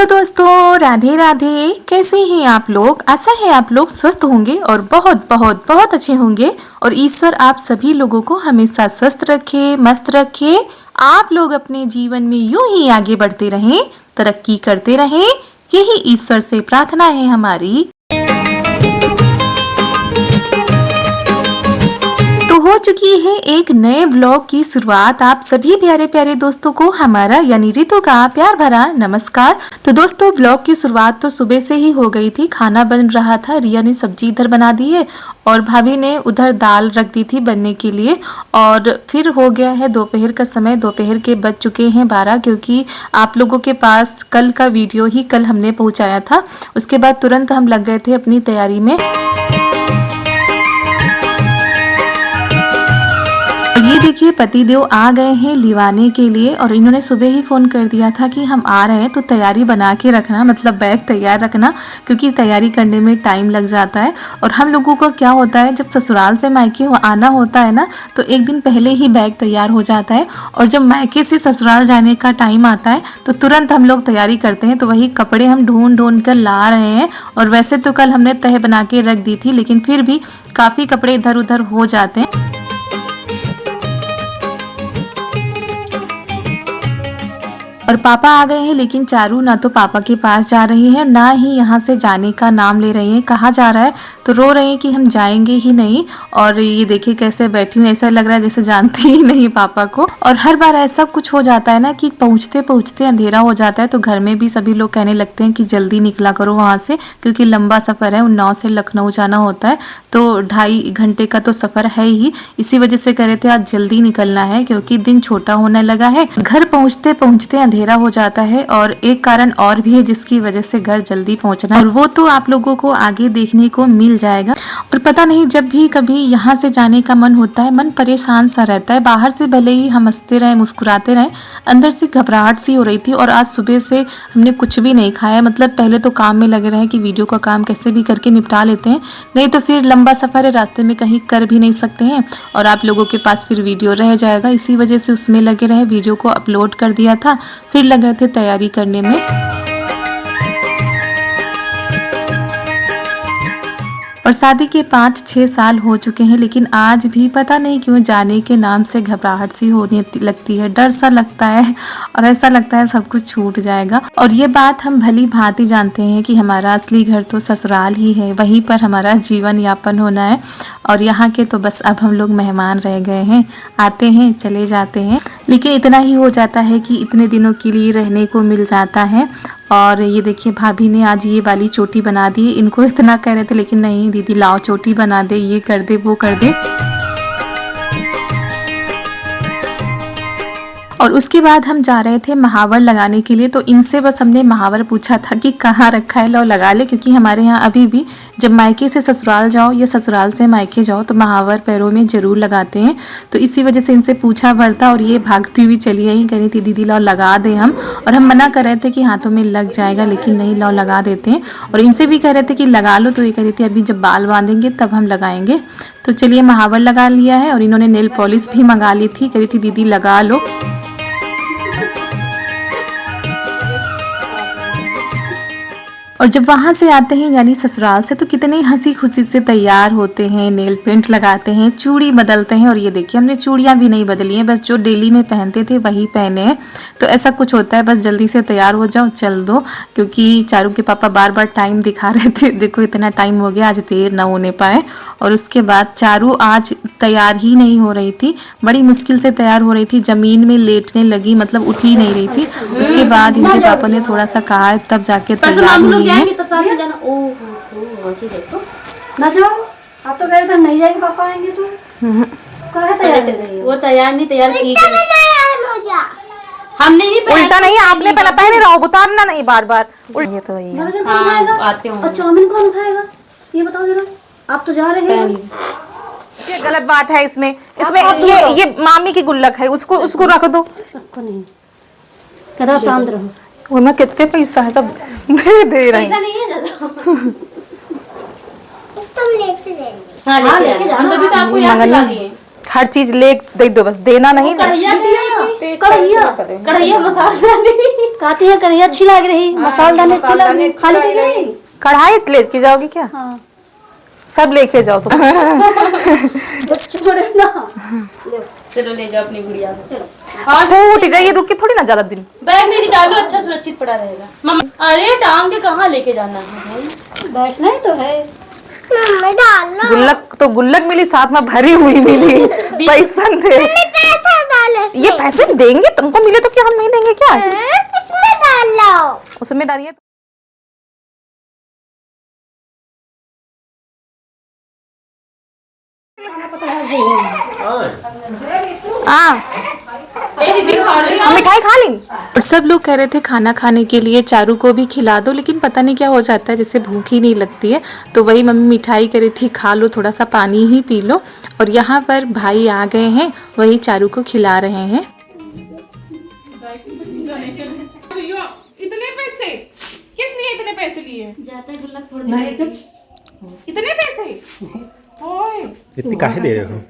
Hello दोस्तों, राधे राधे। कैसे हैं आप लोग? आशा है आप लोग स्वस्थ होंगे और बहुत बहुत बहुत अच्छे होंगे। और ईश्वर आप सभी लोगों को हमेशा स्वस्थ रखे, मस्त रखे। आप लोग अपने जीवन में यूं ही आगे बढ़ते रहें, तरक्की करते रहें, यही ईश्वर से प्रार्थना है हमारी। हो चुकी है एक नए व्लॉग की शुरुआत। आप सभी प्यारे प्यारे दोस्तों को हमारा यानी रितु का प्यार भरा नमस्कार। तो दोस्तों, व्लॉग की शुरुआत तो सुबह से ही हो गई थी। खाना बन रहा था, रिया ने सब्जी इधर बना दी है और भाभी ने उधर दाल रख दी थी बनने के लिए। और फिर हो गया है दोपहर का समय। दोपहर के बज चुके हैं 12, क्योंकि आप लोगों के पास कल का वीडियो ही कल हमने पहुंचाया था। उसके बाद तुरंत हम लग गए थे अपनी तैयारी में। ये देखिए, पतिदेव आ गए हैं लिवाने के लिए और इन्होंने सुबह ही फ़ोन कर दिया था कि हम आ रहे हैं, तो तैयारी बना के रखना, मतलब बैग तैयार रखना, क्योंकि तैयारी करने में टाइम लग जाता है। और हम लोगों को क्या होता है, जब ससुराल से मायके आना होता है ना, तो एक दिन पहले ही बैग तैयार हो जाता है। और जब मायके से ससुराल जाने का टाइम आता है तो तुरंत हम लोग तैयारी करते हैं। तो वही कपड़े हम ढूंढ कर ला रहे हैं। और वैसे तो कल हमने तह बना के रख दी थी, लेकिन फिर भी काफ़ी कपड़े इधर उधर हो जाते हैं। और पापा आ गए हैं, लेकिन चारू ना तो पापा के पास जा रही है, ना ही यहाँ से जाने का नाम ले रही है। कहाँ जा रहा है तो रो रहे हैं कि हम जाएंगे ही नहीं। और ये देखिए कैसे बैठी हूँ, ऐसा लग रहा है जैसे जानती ही नहीं पापा को। और हर बार ऐसा कुछ हो जाता है ना कि पहुँचते पहुँचते अंधेरा हो जाता है। तो घर में भी सभी लोग कहने लगते हैं कि जल्दी निकला करो वहाँ से, क्योंकि लंबा सफ़र है। उन्नाव से लखनऊ जाना होता है, तो 2.5 घंटे का तो सफ़र है ही। इसी वजह से कह रहे थे आज जल्दी निकलना है, क्योंकि दिन छोटा होने लगा है। घर पहुँचते पहुँचते अंधेरा हो जाता है। और एक कारण और भी है जिसकी वजह से घर जल्दी पहुंचना, और वो तो आप लोगों को आगे देखने को मिल जाएगा। और पता नहीं, जब भी कभी यहाँ से जाने का मन होता है, मन परेशान सा रहता है। बाहर से भले ही हम हंसते रहे, मुस्कुराते रहे, अंदर से घबराहट सी हो रही थी। और आज सुबह से हमने कुछ भी नहीं खाया। मतलब पहले तो काम में लगे रहे कि वीडियो का काम कैसे भी करके निपटा लेते हैं, नहीं तो फिर लंबा सफ़र है, रास्ते में कहीं कर भी नहीं सकते हैं और आप लोगों के पास फिर वीडियो रह जाएगा। इसी वजह से उसमें लगे रहे, वीडियो को अपलोड कर दिया था, फिर लगे थे तैयारी करने में। और शादी के 5-6 साल हो चुके हैं, लेकिन आज भी पता नहीं क्यों जाने के नाम से घबराहट सी होने लगती है, डर सा लगता है और ऐसा लगता है सब कुछ छूट जाएगा। और ये बात हम भली भांति जानते हैं कि हमारा असली घर तो ससुराल ही है, वहीं पर हमारा जीवन यापन होना है। और यहाँ के तो बस अब हम लोग मेहमान रह गए हैं, आते हैं चले जाते हैं। लेकिन इतना ही हो जाता है कि इतने दिनों के लिए रहने को मिल जाता है। और ये देखिए, भाभी ने आज ये वाली चोटी बना दी। इनको इतना कह रहे थे, लेकिन नहीं दीदी लाओ चोटी बना दे, ये कर दे वो कर दे। और उसके बाद हम जा रहे थे महावर लगाने के लिए। तो इनसे बस हमने महावर पूछा था कि कहाँ रखा है, लो लगा ले। क्योंकि हमारे यहाँ अभी भी जब मायके से ससुराल जाओ या ससुराल से मायके जाओ तो महावर पैरों में ज़रूर लगाते हैं। तो इसी वजह से इनसे पूछा भरता और ये भागती हुई चली आई, कह रही थी दीदी लाओ लगा दे हम। और हम मना कर रहे थे कि हाथों में लग जाएगा, लेकिन नहीं लाओ लगा देते हैं। और इनसे भी कह रहे थे कि लगा लो, तो ये कह रही थी अभी जब बाल बांधेंगे तब हम लगाएंगे। तो चलिए महावर लगा लिया है। और इन्होंने नेल पॉलिश भी मंगा ली थी, कह रही थी दीदी लगा लो। और जब वहाँ से आते हैं यानी ससुराल से, तो कितने हंसी खुशी से तैयार होते हैं, नेल पेंट लगाते हैं, चूड़ी बदलते हैं। और ये देखिए, हमने चूड़ियाँ भी नहीं बदली हैं, बस जो डेली में पहनते थे वही पहने हैं। तो ऐसा कुछ होता है, बस जल्दी से तैयार हो जाओ, चल दो। क्योंकि चारू के पापा बार बार टाइम दिखा रहे थे, देखो इतना टाइम हो गया, आज देर ना होने पाए। और उसके बाद चारू आज तैयार ही नहीं हो रही थी, बड़ी मुश्किल से तैयार हो रही थी, ज़मीन में लेटने लगी, मतलब उठ ही नहीं रही थी। उसके बाद इनके पापा ने थोड़ा सा कहा, तब जाके तैयार हुई है। तब साथ में जाना। ओह देखो ना जाओ, आप तो कह रहे थे नहीं जाएंगे, पापा आएंगे तो कहा तैयार। वो तैयार नहीं, तैयार की हमने भी उल्टा नहीं, आपने पहले पहने रहो, उतारना नहीं बार बार। ये तो वही है। आते होंगे। और चाउमीन कौन खाएगा ये बताओ जरा, आप तो जा रहे हैं। ये गलत बात है इसमें ये मामी की गुल्लक है, उसको रख दो। सबको नहीं कहता, शांत रहो। उनमें कितने पैसा है, सब दे रहे हैं। नहीं है ज्यादा। हाँ लेके जाना, हम तो भी तो आपको याद दिला दिए। हर चीज ले दे दो, बस देना नहीं। कढ़ैया मसाला नहीं कहती है कढ़ाई अच्छी लग रही, मसालेदार अच्छी लग रही, खाली दे रही। कढ़ाई लेके जाओगी क्या? हाँ सब लेके जाओ तुम। छोड़े ना, चलो ले जाओ अपनी गुड़िया को। चलो फूट जाइए, रुक के थोड़ी ना ज्यादा दिन। बैग में निकालो, अच्छा सुरक्षित पड़ा रहेगा। मम्मा अरे टांग के कहाँ लेके जाना है भाई? बैठना ही तो है। गुल्लक तो गुल्लक मिली, साथ में भरी हुई मिली, पैसा दे। ये पैसे देंगे तुमको, मिले तो क्या हम नहीं देंगे क्या? इसमें डाल लो। उसमें डालिए। मिठाई खा ली। और सब लोग कह रहे थे खाना खाने के लिए चारू को भी खिला दो, लेकिन पता नहीं क्या हो जाता है, जैसे भूख ही नहीं लगती है। तो वही मम्मी मिठाई कह रही थी खा लो, थोड़ा सा पानी ही पी लो। और यहाँ पर भाई आ गए हैं, वही चारू को खिला रहे हैं। इतने पैसे किस लिए? इतने पैसे लिए? जाते गुल्लक थोड़ी देर इतने पैसे? ओए इतनी काहे दे रहे हो?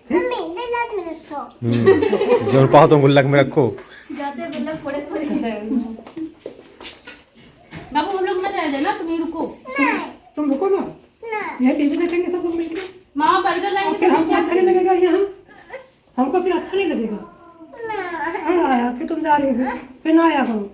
मम्मी दे लात में रखो। जो पाओ तुम गुल्लक में रखो। जाते गुल्लक थोड़े थोड़े बाबू हम लोग ना जाए ना, तुम ही रुको। तुम रुको ना, ये टीवी देखेंगे सब लोग मिलकर। माँ बर्गर लाएंगे फिर हमको अच्छा नहीं लगेगा यहाँ, हमको फिर अच्छा नहीं लगेगा। हाँ आया, फिर तुम जा रही हो, फिर ना आया करो।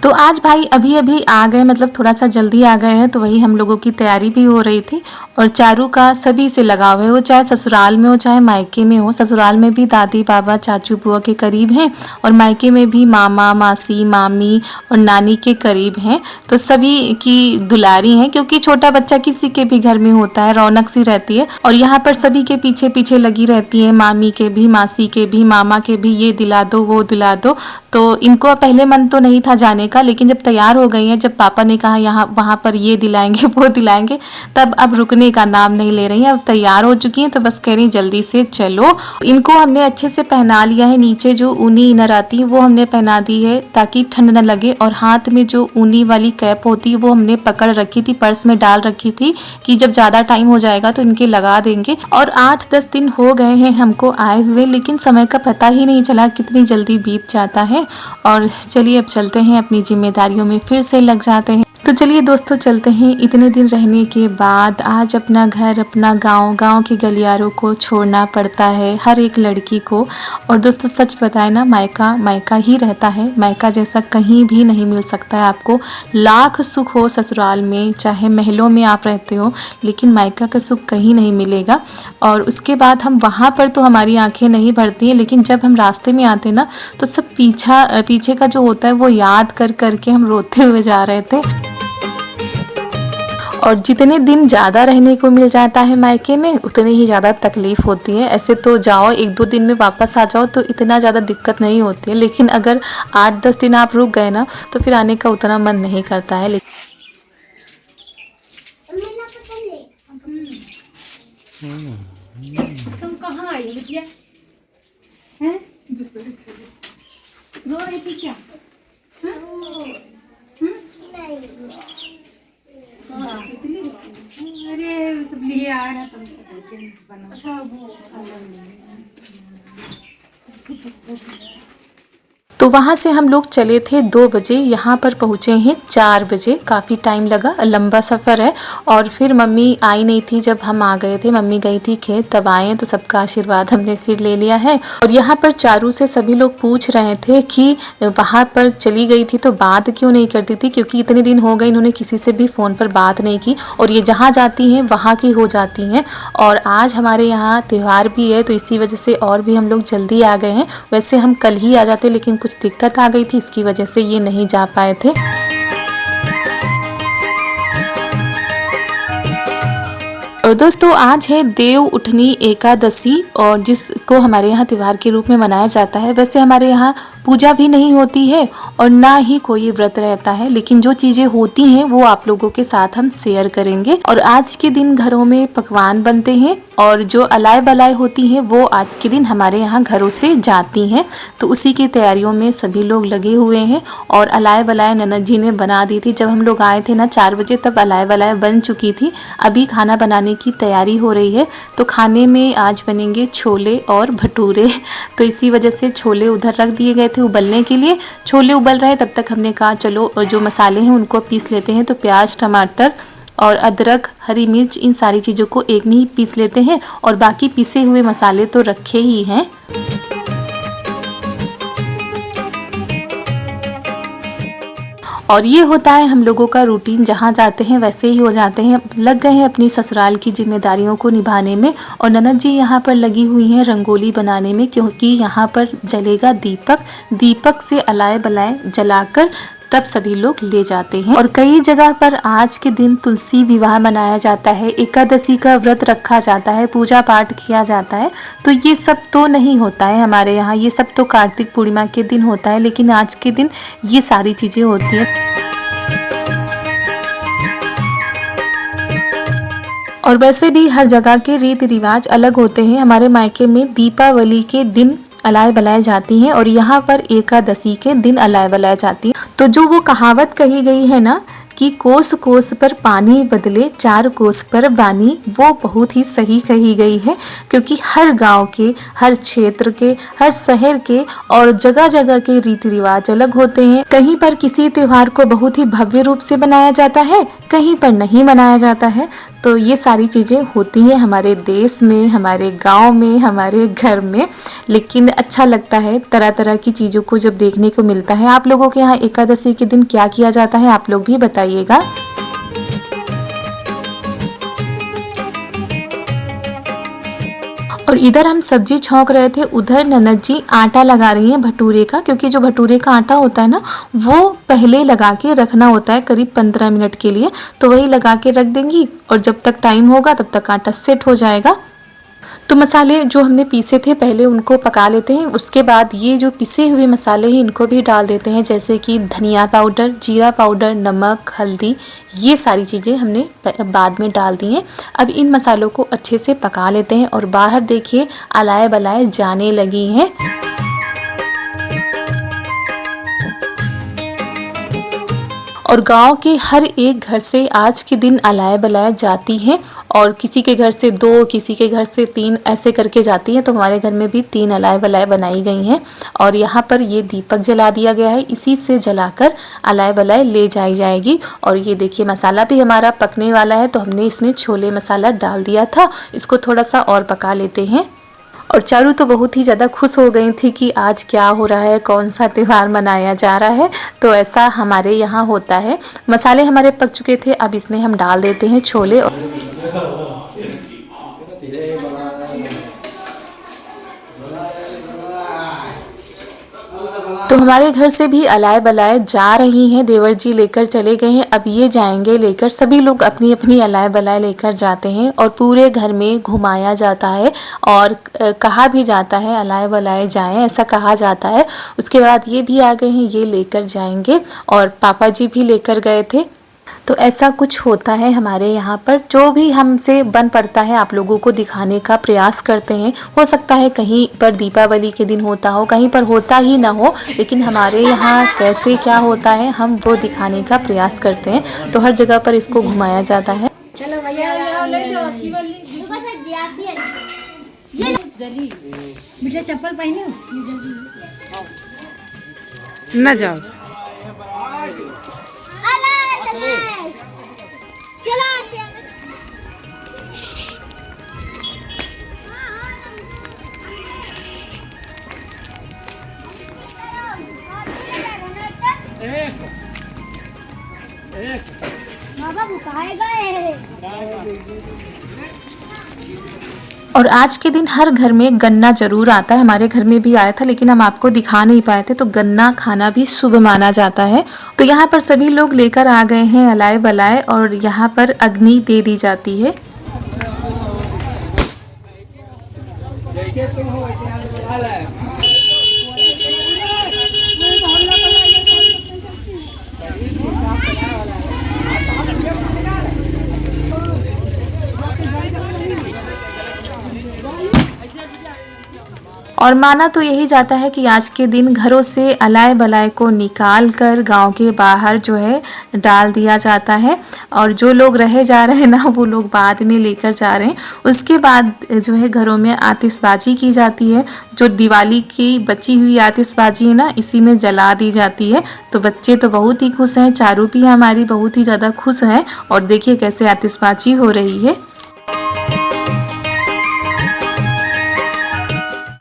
तो आज भाई अभी अभी आ गए, मतलब थोड़ा सा जल्दी आ गए हैं, तो वही हम लोगों की तैयारी भी हो रही थी। और चारू का सभी से लगाव है, वो चाहे ससुराल में हो चाहे मायके में हो। ससुराल में भी दादी बाबा चाचू बुआ के करीब हैं, और मायके में भी मामा मासी मामी और नानी के करीब हैं। तो सभी की दुलारी हैं, क्योंकि छोटा बच्चा किसी के भी घर में होता है, रौनक सी रहती है। और यहाँ पर सभी के पीछे पीछे लगी रहती है, मामी के भी, मासी के भी, मामा के भी, ये दिला दो वो दिला दो। तो इनको पहले मन तो नहीं था जाने का, लेकिन जब तैयार हो गई हैं, जब पापा ने कहा यहाँ वहाँ पर ये दिलाएंगे वो दिलाएंगे, तब अब रुकने का नाम नहीं ले रही हैं। अब तैयार हो चुकी हैं, तो बस कह रही जल्दी से चलो। इनको हमने अच्छे से पहना लिया है, नीचे जो ऊनी इनर आती है वो हमने पहना दी है ताकि ठंड न लगे। और हाथ में जो ऊनी वाली कैप होती है वो हमने पकड़ रखी थी, पर्स में डाल रखी थी कि जब ज़्यादा टाइम हो जाएगा तो इनके लगा देंगे। और 8-10 दिन हो गए हैं हमको आए हुए, लेकिन समय का पता ही नहीं चला, कितनी जल्दी बीत जाता है। और चलिए अब चलते हैं, अपनी जिम्मेदारियों में फिर से लग जाते हैं। तो चलिए दोस्तों चलते हैं। इतने दिन रहने के बाद आज अपना घर, अपना गांव के गलियारों को छोड़ना पड़ता है हर एक लड़की को। और दोस्तों सच बताए ना, मायका मायका ही रहता है, मायका जैसा कहीं भी नहीं मिल सकता है आपको। लाख सुख हो ससुराल में, चाहे महलों में आप रहते हो, लेकिन मायका का सुख कहीं नहीं मिलेगा। और उसके बाद हम वहाँ पर तो हमारी आंखें नहीं भरती हैं, लेकिन जब हम रास्ते में आते ना तो सब पीछे का जो होता है वो याद कर करके हम रोते हुए जा रहे थे। और जितने दिन ज़्यादा रहने को मिल जाता है मायके में, उतनी ही ज़्यादा तकलीफ़ होती है। ऐसे तो जाओ 1-2 दिन में वापस आ जाओ तो इतना ज़्यादा दिक्कत नहीं होती है, लेकिन अगर 8-10 दिन आप रुक गए ना तो फिर आने का उतना मन नहीं करता है। तुम कहाँ आई बिटिया? हैं? रो रही थी क्या? अरे सब लिए आ रहा तुम। अच्छा तो वहाँ से हम लोग चले थे 2 बजे, यहाँ पर पहुँचे हैं 4 बजे। काफ़ी टाइम लगा, लंबा सफ़र है। और फिर मम्मी आई नहीं थी जब हम आ गए थे, मम्मी गई थी खेत, तब आए तो सबका आशीर्वाद हमने फिर ले लिया है। और यहाँ पर चारू से सभी लोग पूछ रहे थे कि वहाँ पर चली गई थी तो बात क्यों नहीं करती थी, क्योंकि इतने दिन हो गए इन्होंने किसी से भी फ़ोन पर बात नहीं की, और ये जहाँ जाती हैं वहाँ की हो जाती हैं। और आज हमारे यहाँ त्यौहार भी है, तो इसी वजह से और भी हम लोग जल्दी आ गए हैं। वैसे हम कल ही आ जाते, लेकिन कुछ दिक्कत आ गई थी, इसकी वजह से ये नहीं जा पाए थे। और दोस्तों आज है देव उठनी एकादशी, और जिसको हमारे यहाँ त्यौहार के रूप में मनाया जाता है। वैसे हमारे यहाँ पूजा भी नहीं होती है और ना ही कोई व्रत रहता है, लेकिन जो चीज़ें होती हैं वो आप लोगों के साथ हम शेयर करेंगे। और आज के दिन घरों में पकवान बनते हैं और जो अलाय बलाय होती हैं वो आज के दिन हमारे यहाँ घरों से जाती हैं, तो उसी की तैयारियों में सभी लोग लगे हुए हैं। और अलाय बलाय ननद जी ने बना दी थी, जब हम लोग आए थे ना 4 बजे तब अलाय बलाय बन चुकी थी। अभी खाना बनाने की तैयारी हो रही है, तो खाने में आज बनेंगे छोले और भटूरे। तो इसी वजह से छोले उधर रख दिए गए थे उबलने के लिए। छोले उबल रहे तब तक हमने कहा चलो जो मसाले हैं उनको पीस लेते हैं। तो प्याज, टमाटर और अदरक, हरी मिर्च, इन सारी चीज़ों को एक में ही पीस लेते हैं और बाकी पीसे हुए मसाले तो रखे ही हैं। और ये होता है हम लोगों का रूटीन, जहाँ जाते हैं वैसे ही हो जाते हैं। लग गए हैं अपनी ससुराल की जिम्मेदारियों को निभाने में। और ननद जी यहाँ पर लगी हुई हैं रंगोली बनाने में, क्योंकि यहाँ पर जलेगा दीपक। दीपक से अलाय बलाय जलाकर तब सभी लोग ले जाते हैं। और कई जगह पर आज के दिन तुलसी विवाह मनाया जाता है, एकादशी का व्रत रखा जाता है, पूजा पाठ किया जाता है। तो ये सब तो नहीं होता है हमारे यहाँ, ये सब तो कार्तिक पूर्णिमा के दिन होता है, लेकिन आज के दिन ये सारी चीज़ें होती हैं। और वैसे भी हर जगह के रीति रिवाज अलग होते हैं। हमारे मायके में दीपावली के दिन अलाय बलाय जाती हैं और यहाँ पर एकादशी के दिन अलाय बलाय जाती है। तो जो वो कहावत कही गई है ना कि कोस कोस पर पानी बदले 4 कोस पर बानी, वो बहुत ही सही कही गई है। क्योंकि हर गांव के, हर क्षेत्र के, हर शहर के और जगह जगह के रीति रिवाज अलग होते हैं। कहीं पर किसी त्योहार को बहुत ही भव्य रूप से मनाया जाता है, कहीं पर नहीं मनाया जाता है। तो ये सारी चीज़ें होती हैं हमारे देश में, हमारे गांव में, हमारे घर में। लेकिन अच्छा लगता है, तरह तरह की चीज़ों को जब देखने को मिलता है। आप लोगों के यहाँ एकादशी के दिन क्या किया जाता है, आप लोग भी बताइएगा। और इधर हम सब्जी छौंक रहे थे, उधर ननद जी आटा लगा रही हैं भटूरे का। क्योंकि जो भटूरे का आटा होता है ना, वो पहले लगा के रखना होता है करीब 15 मिनट के लिए। तो वही लगा के रख देंगी और जब तक टाइम होगा तब तक आटा सेट हो जाएगा। तो मसाले जो हमने पीसे थे पहले उनको पका लेते हैं। उसके बाद ये जो पिसे हुए मसाले हैं इनको भी डाल देते हैं, जैसे कि धनिया पाउडर, जीरा पाउडर, नमक, हल्दी, ये सारी चीज़ें हमने बाद में डाल दी हैं। अब इन मसालों को अच्छे से पका लेते हैं। और बाहर देखिए अलाय बलाय जाने लगी हैं। और गांव के हर एक घर से आज के दिन अलाय बलाय जाती है। और किसी के घर से 2, किसी के घर से 3 ऐसे करके जाती है। तो हमारे घर में भी 3 अलाय बलाय बनाई गई हैं। और यहाँ पर ये दीपक जला दिया गया है, इसी से जलाकर अलाय बलाय ले जाई जाएगी। और ये देखिए मसाला भी हमारा पकने वाला है, तो हमने इसमें छोले मसाला डाल दिया था। इसको थोड़ा सा और पका लेते हैं। और चारू तो बहुत ही ज़्यादा खुश हो गई थी कि आज क्या हो रहा है, कौन सा त्यौहार मनाया जा रहा है। तो ऐसा हमारे यहाँ होता है। मसाले हमारे पक चुके थे, अब इसमें हम डाल देते हैं छोले। तो हमारे घर से भी अलाय बलाय जा रही हैं, देवर जी लेकर चले गए हैं। अब ये जाएंगे लेकर, सभी लोग अपनी अपनी अलाय बलाय लेकर जाते हैं और पूरे घर में घुमाया जाता है। और कहा भी जाता है अलाय बलाय जाएं, ऐसा कहा जाता है। उसके बाद ये भी आ गए हैं, ये लेकर जाएंगे। और पापा जी भी लेकर गए थे। तो ऐसा कुछ होता है हमारे यहाँ पर। जो भी हमसे बन पड़ता है आप लोगों को दिखाने का प्रयास करते हैं। हो सकता है कहीं पर दीपावली के दिन होता हो, कहीं पर होता ही ना हो, लेकिन हमारे यहाँ कैसे क्या होता है हम वो दिखाने का प्रयास करते हैं। तो हर जगह पर इसको घुमाया जाता है। चलो भैया बेटा चप्पल पहने न जाओ। बाबा बुकाए गए। और आज के दिन हर घर में गन्ना जरूर आता है। हमारे घर में भी आया था, लेकिन हम आपको दिखा नहीं पाए थे। तो गन्ना खाना भी शुभ माना जाता है। तो यहाँ पर सभी लोग लेकर आ गए हैं अलाय बलाय और यहाँ पर अग्नि दे दी जाती है। और माना तो यही जाता है कि आज के दिन घरों से अलाय बलाय को निकाल कर गांव के बाहर जो है डाल दिया जाता है, और जो लोग रह जा रहे हैं ना वो लोग बाद में लेकर जा रहे हैं। उसके बाद जो है घरों में आतिशबाजी की जाती है। जो दिवाली की बची हुई आतिशबाजी है ना, इसी में जला दी जाती है। तो बच्चे तो बहुत ही खुश हैं, चारू भी हमारी बहुत ही ज़्यादा खुश है। और देखिए कैसे आतिशबाजी हो रही है।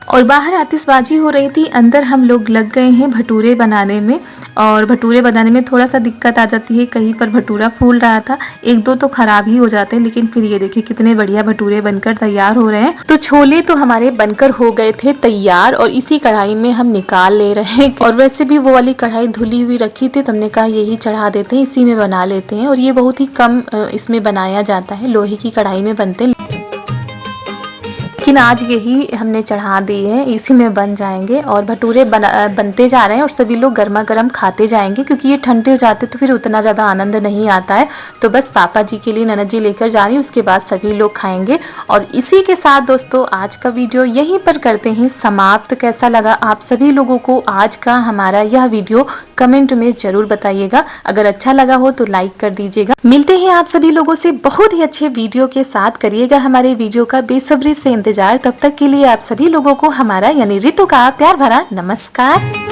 और बाहर आतिशबाजी हो रही थी, अंदर हम लोग लग गए हैं भटूरे बनाने में। और भटूरे बनाने में थोड़ा सा दिक्कत आ जाती है, कहीं पर भटूरा फूल रहा था, एक दो तो खराब ही हो जाते हैं, लेकिन फिर ये देखिए कितने बढ़िया भटूरे बनकर तैयार हो रहे हैं। तो छोले तो हमारे बनकर हो गए थे तैयार, और इसी कढ़ाई में हम निकाल ले रहे हैं। और वैसे भी वो वाली कढ़ाई धुली हुई रखी थी, तो हमने कहा यही चढ़ा देते हैं, इसी में बना लेते हैं। और ये बहुत ही कम इसमें बनाया जाता है, लोहे की कढ़ाई में बनते हैं, लेकिन आज यही हमने चढ़ा दी है, इसी में बन जाएंगे। और भटूरे बनते जा रहे हैं और सभी लोग गर्मा गर्म खाते जाएंगे, क्योंकि ये ठंडे हो जाते तो फिर उतना ज़्यादा आनंद नहीं आता है। तो बस पापा जी के लिए ननद जी लेकर जा रही, उसके बाद सभी लोग खाएंगे। और इसी के साथ दोस्तों आज का वीडियो यहीं पर करते हैं समाप्त। कैसा लगा आप सभी लोगों को आज का हमारा यह वीडियो, कमेंट में ज़रूर बताइएगा। अगर अच्छा लगा हो तो लाइक कर दीजिएगा। मिलते हैं आप सभी लोगों से बहुत ही अच्छे वीडियो के साथ। करिएगा हमारे वीडियो का बेसब्री से इंतजार। तब तक के लिए आप सभी लोगों को हमारा यानी रितु का प्यार भरा नमस्कार।